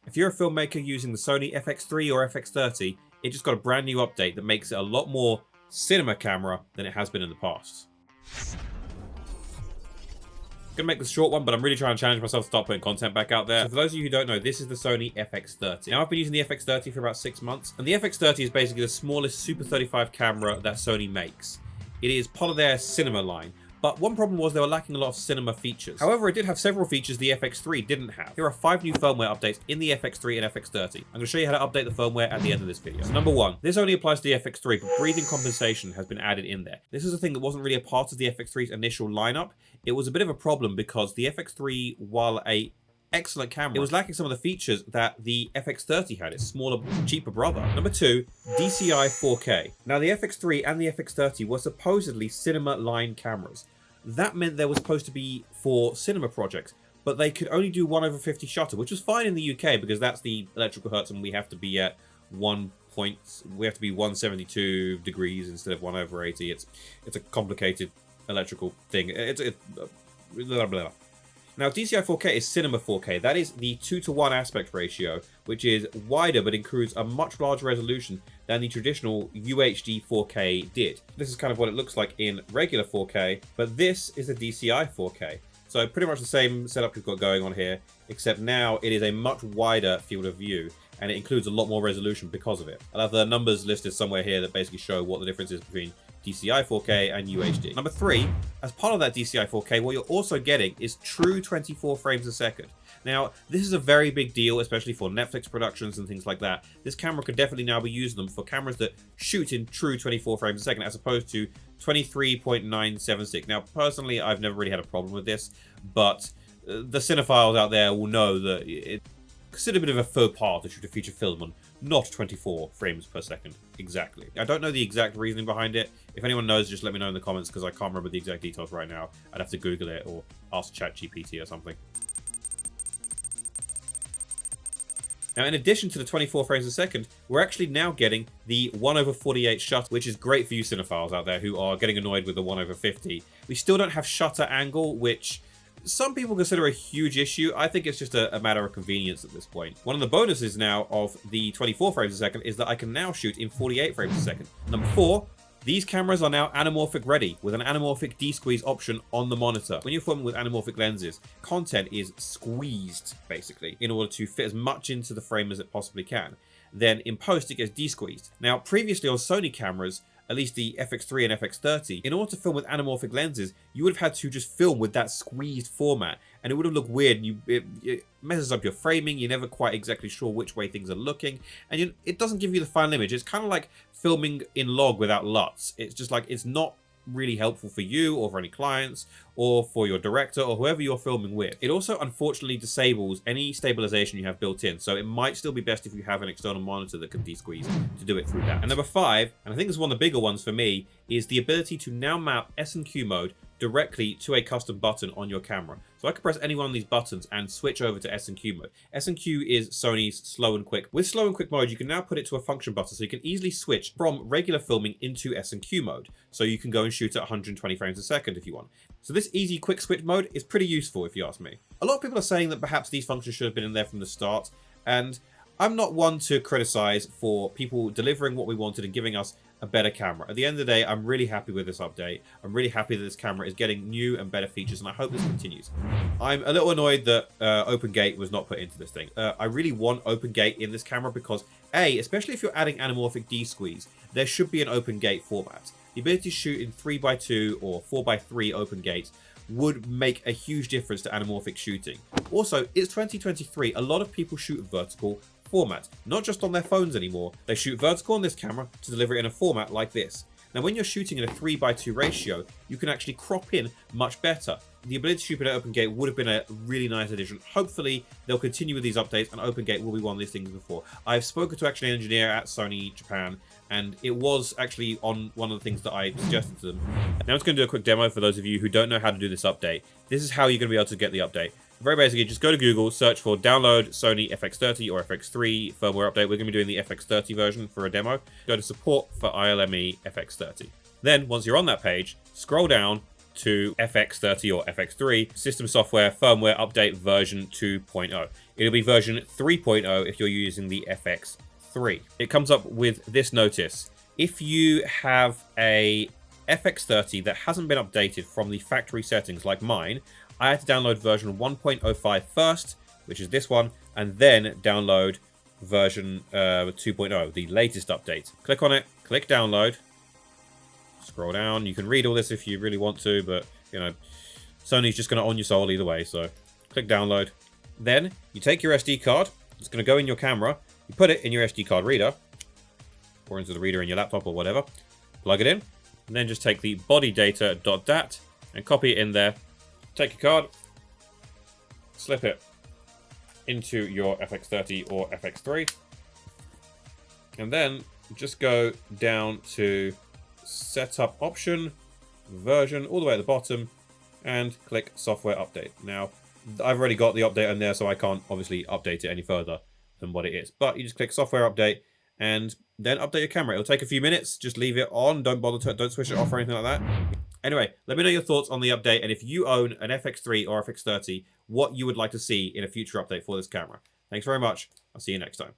If you're a filmmaker using the Sony FX3 or FX30, it just got a brand new update that makes it a lot more cinema camera than it has been in the past. Gonna make this a short one, but I'm really trying to challenge myself to start putting content back out there. So for those of you who don't know, this is the Sony FX30. Now I've been using the FX30 for about 6 months, and the FX30 is basically the smallest Super 35 camera that Sony makes. It is part of their cinema line. But one problem was they were lacking a lot of cinema features. However, it did have several features the FX3 didn't have. Here are 5 new firmware updates in the FX3 and FX30. I'm going to show you how to update the firmware at the end of this video. So number 1, this only applies to the FX3, but breathing compensation has been added in there. This is a thing that wasn't really a part of the FX3's initial lineup. It was a bit of a problem because the FX3, while a excellent camera, it was lacking some of the features that the FX30 had, its smaller, cheaper brother. Number 2, DCI 4K. Now the FX3 and the FX30 were supposedly cinema line cameras. That meant they were supposed to be for cinema projects, but they could only do 1/50 shutter, which was fine in the UK because that's the electrical hertz and we have to be at 172 degrees instead of 1/80. It's a complicated electrical thing. Blah, blah, blah. Now, DCI 4K is cinema 4K. That is the 2:1 aspect ratio, which is wider but includes a much larger resolution than the traditional UHD 4K did. This is kind of what it looks like in regular 4K, but this is the DCI 4K. So pretty much the same setup we've got going on here, except now it is a much wider field of view, and it includes a lot more resolution because of it. I'll have the numbers listed somewhere here that basically show what the difference is between DCI 4K and UHD. Number 3, as part of that DCI 4K, what you're also getting is true 24 frames a second. Now, this is a very big deal, especially for Netflix productions and things like that. This camera could definitely now be using them for cameras that shoot in true 24 frames a second, as opposed to 23.976. Now, personally, I've never really had a problem with this, but the cinephiles out there will know that it's considered a bit of a faux pas to shoot a feature film on not 24 frames per second exactly. I don't know the exact reasoning behind it. If anyone knows, just let me know in the comments because I can't remember the exact details right now. I'd have to Google it or ask ChatGPT or something. Now, in addition to the 24 frames a second, we're actually now getting the 1/48 shutter, which is great for you cinephiles out there who are getting annoyed with the 1/50. We still don't have shutter angle, which some people consider a huge issue. I think it's just a matter of convenience at this point. One of the bonuses now of the 24 frames a second is that I can now shoot in 48 frames a second. Number 4, these cameras are now anamorphic ready with an anamorphic de-squeeze option on the monitor. When you're filming with anamorphic lenses, content is squeezed basically in order to fit as much into the frame as it possibly can. Then in post, it gets de-squeezed. Now, previously on Sony cameras, at least the FX3 and FX30, in order to film with anamorphic lenses, you would have had to just film with that squeezed format, and it would have looked weird. It messes up your framing. You're never quite exactly sure which way things are looking, and it doesn't give you the final image. It's kind of like filming in log without LUTs. It's just like, it's not really helpful for you or for any clients or for your director or whoever you're filming with. It also unfortunately disables any stabilization you have built in, so it might still be best if you have an external monitor that can de-squeeze to do it through that. And number 5, and I think this is one of the bigger ones for me, is the ability to now map S&Q mode directly to a custom button on your camera. So I can press any one of these buttons and switch over to S&Q mode. S&Q is Sony's slow and quick. With slow and quick mode, you can now put it to a function button, so you can easily switch from regular filming into S&Q mode. So you can go and shoot at 120 frames a second if you want. So this easy quick switch mode is pretty useful if you ask me. A lot of people are saying that perhaps these functions should have been in there from the start, and I'm not one to criticize for people delivering what we wanted and giving us a better camera. At the end of the day, I'm really happy with this update. I'm really happy that this camera is getting new and better features, and I hope this continues. I'm a little annoyed that Open Gate was not put into this thing. I really want Open Gate in this camera because, A, especially if you're adding anamorphic de-squeeze, there should be an Open Gate format. The ability to shoot in 3x2 or 4x3 Open Gate would make a huge difference to anamorphic shooting. Also, it's 2023. A lot of people shoot vertical format, not just on their phones anymore. They shoot vertical on this camera to deliver it in a format like this. Now, when you're shooting in a 3x2 ratio, you can actually crop in much better. The ability to shoot in Open Gate would have been a really nice addition. Hopefully, they'll continue with these updates, and Open Gate will be one of these things before. I've spoken to actually an engineer at Sony Japan, and it was actually on one of the things that I suggested to them. Now, I'm just going to do a quick demo for those of you who don't know how to do this update. This is how you're going to be able to get the update. Very basically, just go to Google, search for download Sony FX30 or FX3 firmware update. We're going to be doing the FX30 version for a demo. Go to support for ILME FX30. Then, once you're on that page, scroll down to FX30 or FX3 system software firmware update version 2.0. It'll be version 3.0 if you're using the FX3. It comes up with this notice. If you have a FX30 that hasn't been updated from the factory settings like mine, I had to download version 1.05 first, which is this one, and then download version 2.0, the latest update. Click on it, click download, scroll down. You can read all this if you really want to, but, you know, Sony's just going to own your soul either way, so click download. Then you take your SD card, it's going to go in your camera, you put it in your SD card reader, or into the reader in your laptop or whatever, plug it in, and then just take the body data.dat and copy it in there. Take your card, slip it into your FX30 or FX3, and then just go down to setup option, version, all the way at the bottom, and click software update. Now, I've already got the update on there, so I can't obviously update it any further than what it is. But you just click software update, and then update your camera. It'll take a few minutes. Just leave it on. Don't bother to, don't switch it off or anything like that. Anyway, let me know your thoughts on the update, and if you own an FX3 or FX30, what you would like to see in a future update for this camera. Thanks very much. I'll see you next time.